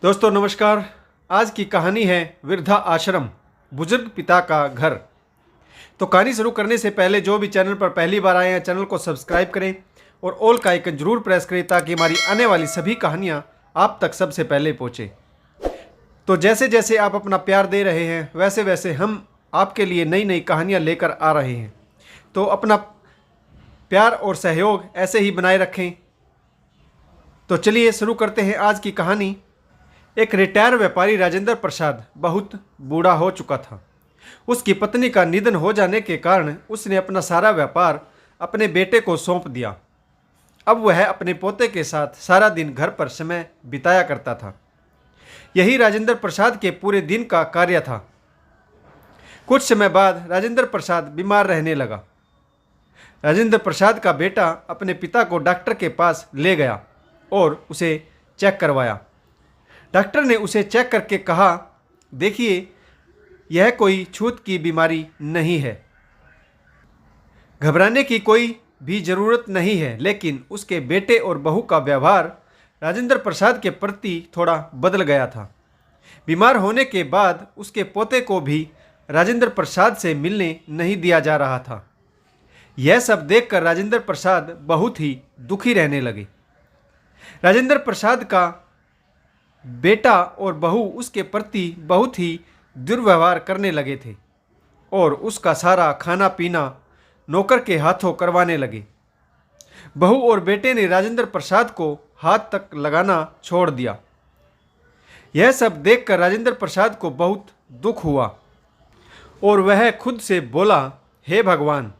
दोस्तों नमस्कार। आज की कहानी है वृद्धा आश्रम, बुजुर्ग पिता का घर। तो कहानी शुरू करने से पहले जो भी चैनल पर पहली बार आए हैं चैनल को सब्सक्राइब करें और ऑल का आइकन जरूर प्रेस करें ताकि हमारी आने वाली सभी कहानियां आप तक सबसे पहले पहुंचे। तो जैसे जैसे आप अपना प्यार दे रहे हैं वैसे वैसे हम आपके लिए नई नई कहानियां लेकर आ रहे हैं। तो अपना प्यार और सहयोग ऐसे ही बनाए रखें। तो चलिए शुरू करते हैं आज की कहानी। एक रिटायर व्यापारी राजेंद्र प्रसाद बहुत बूढ़ा हो चुका था। उसकी पत्नी का निधन हो जाने के कारण उसने अपना सारा व्यापार अपने बेटे को सौंप दिया। अब वह अपने पोते के साथ सारा दिन घर पर समय बिताया करता था। यही राजेंद्र प्रसाद के पूरे दिन का कार्य था। कुछ समय बाद राजेंद्र प्रसाद बीमार रहने लगा। राजेंद्र प्रसाद का बेटा अपने पिता को डॉक्टर के पास ले गया और उसे चेक करवाया। डॉक्टर ने उसे चेक करके कहा, देखिए यह कोई छूत की बीमारी नहीं है, घबराने की कोई भी ज़रूरत नहीं है। लेकिन उसके बेटे और बहू का व्यवहार राजेंद्र प्रसाद के प्रति थोड़ा बदल गया था। बीमार होने के बाद उसके पोते को भी राजेंद्र प्रसाद से मिलने नहीं दिया जा रहा था। यह सब देखकर राजेंद्र प्रसाद बहुत ही दुखी रहने लगे। राजेंद्र प्रसाद का बेटा और बहू उसके प्रति बहुत ही दुर्व्यवहार करने लगे थे और उसका सारा खाना पीना नौकर के हाथों करवाने लगे। बहू और बेटे ने राजेंद्र प्रसाद को हाथ तक लगाना छोड़ दिया। यह सब देखकर राजेंद्र प्रसाद को बहुत दुख हुआ और वह खुद से बोला, हे भगवान,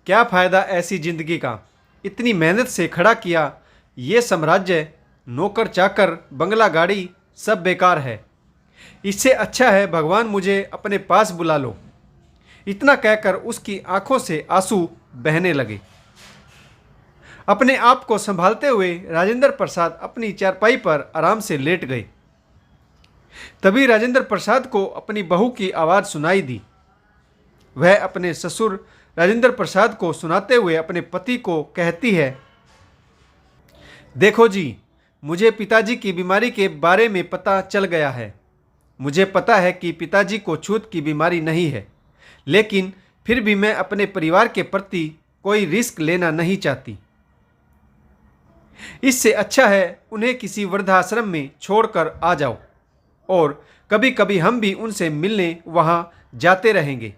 क्या फ़ायदा ऐसी ज़िंदगी का। इतनी मेहनत से खड़ा किया ये साम्राज्य, नौकर चाकर, बंगला गाड़ी सब बेकार है। इससे अच्छा है भगवान मुझे अपने पास बुला लो। इतना कहकर उसकी आंखों से आंसू बहने लगे। अपने आप को संभालते हुए राजेंद्र प्रसाद अपनी चारपाई पर आराम से लेट गए। तभी राजेंद्र प्रसाद को अपनी बहू की आवाज़ सुनाई दी। वह अपने ससुर राजेंद्र प्रसाद को सुनाते हुए अपने पति को कहती है, देखो जी, मुझे पिताजी की बीमारी के बारे में पता चल गया है। मुझे पता है कि पिताजी को छूत की बीमारी नहीं है, लेकिन फिर भी मैं अपने परिवार के प्रति कोई रिस्क लेना नहीं चाहती। इससे अच्छा है उन्हें किसी वृद्धाश्रम में छोड़कर आ जाओ और कभी कभी हम भी उनसे मिलने वहां जाते रहेंगे।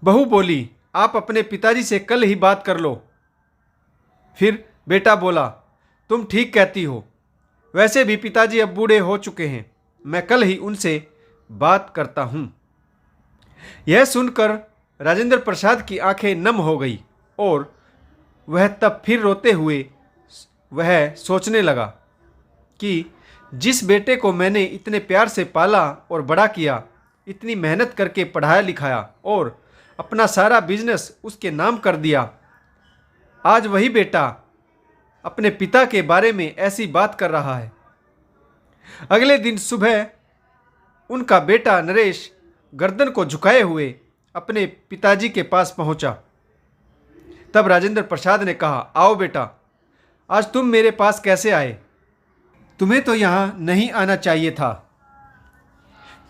बहू बोली, आप अपने पिताजी से कल ही बात कर लो। फिर बेटा बोला, तुम ठीक कहती हो, वैसे भी पिताजी अब बूढ़े हो चुके हैं, मैं कल ही उनसे बात करता हूँ। यह सुनकर राजेंद्र प्रसाद की आंखें नम हो गई और वह तब फिर रोते हुए वह सोचने लगा कि जिस बेटे को मैंने इतने प्यार से पाला और बड़ा किया, इतनी मेहनत करके पढ़ाया लिखाया और अपना सारा बिजनेस उसके नाम कर दिया, आज वही बेटा अपने पिता के बारे में ऐसी बात कर रहा है। अगले दिन सुबह उनका बेटा नरेश गर्दन को झुकाए हुए अपने पिताजी के पास पहुंचा। तब राजेंद्र प्रसाद ने कहा, आओ बेटा, आज तुम मेरे पास कैसे आए? तुम्हें तो यहाँ नहीं आना चाहिए था।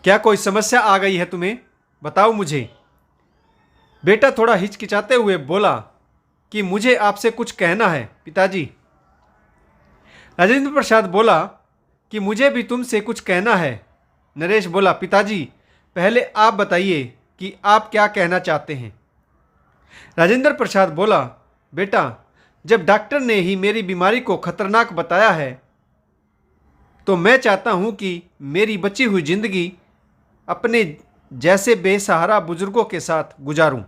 क्या कोई समस्या आ गई है तुम्हें? बताओ मुझे। बेटा थोड़ा हिचकिचाते हुए बोला कि मुझे आपसे कुछ कहना है पिताजी। राजेंद्र प्रसाद बोला कि मुझे भी तुमसे कुछ कहना है। नरेश बोला, पिताजी पहले आप बताइए कि आप क्या कहना चाहते हैं। राजेंद्र प्रसाद बोला, बेटा जब डॉक्टर ने ही मेरी बीमारी को खतरनाक बताया है तो मैं चाहता हूं कि मेरी बची हुई जिंदगी अपने जैसे बेसहारा बुजुर्गों के साथ गुजारूं।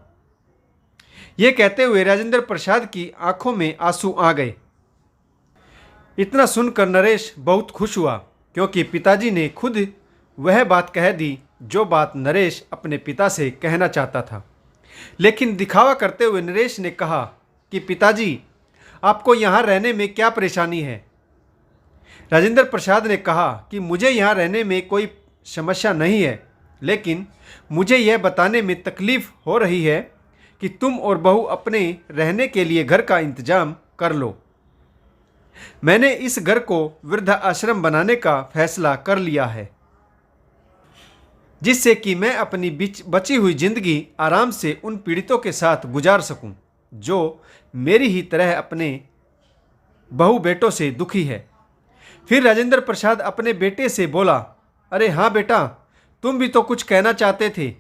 ये कहते हुए राजेंद्र प्रसाद की आंखों में आंसू आ गए। इतना सुनकर नरेश बहुत खुश हुआ क्योंकि पिताजी ने खुद वह बात कह दी जो बात नरेश अपने पिता से कहना चाहता था। लेकिन दिखावा करते हुए नरेश ने कहा कि पिताजी आपको यहाँ रहने में क्या परेशानी है? राजेंद्र प्रसाद ने कहा कि मुझे यहाँ रहने में कोई समस्या नहीं है, लेकिन मुझे यह बताने में तकलीफ़ हो रही है कि तुम और बहू अपने रहने के लिए घर का इंतजाम कर लो। मैंने इस घर को वृद्धाश्रम बनाने का फैसला कर लिया है, जिससे कि मैं अपनी बची हुई जिंदगी आराम से उन पीड़ितों के साथ गुजार सकूं, जो मेरी ही तरह अपने बहू बेटों से दुखी है। फिर राजेंद्र प्रसाद अपने बेटे से बोला, अरे हाँ बेटा, तुम भी तो कुछ कहना चाहते थे।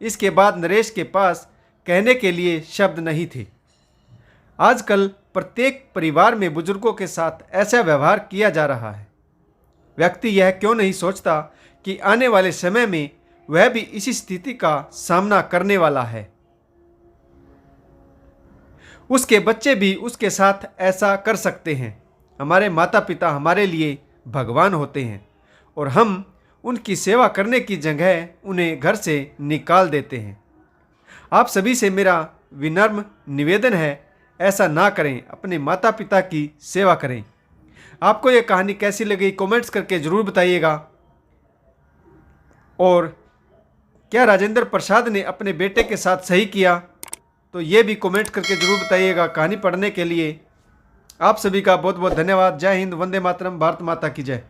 इसके बाद नरेश के पास कहने के लिए शब्द नहीं थे। आजकल प्रत्येक परिवार में बुजुर्गों के साथ ऐसा व्यवहार किया जा रहा है। व्यक्ति यह क्यों नहीं सोचता कि आने वाले समय में वह भी इसी स्थिति का सामना करने वाला है। उसके बच्चे भी उसके साथ ऐसा कर सकते हैं। हमारे माता पिता हमारे लिए भगवान होते हैं और हम उनकी सेवा करने की जगह उन्हें घर से निकाल देते हैं। आप सभी से मेरा विनम्र निवेदन है, ऐसा ना करें, अपने माता पिता की सेवा करें। आपको यह कहानी कैसी लगी कमेंट्स करके ज़रूर बताइएगा। और क्या राजेंद्र प्रसाद ने अपने बेटे के साथ सही किया, तो ये भी कमेंट करके ज़रूर बताइएगा। कहानी पढ़ने के लिए आप सभी का बहुत बहुत धन्यवाद। जय हिंद, वंदे मातरम, भारत माता की जय।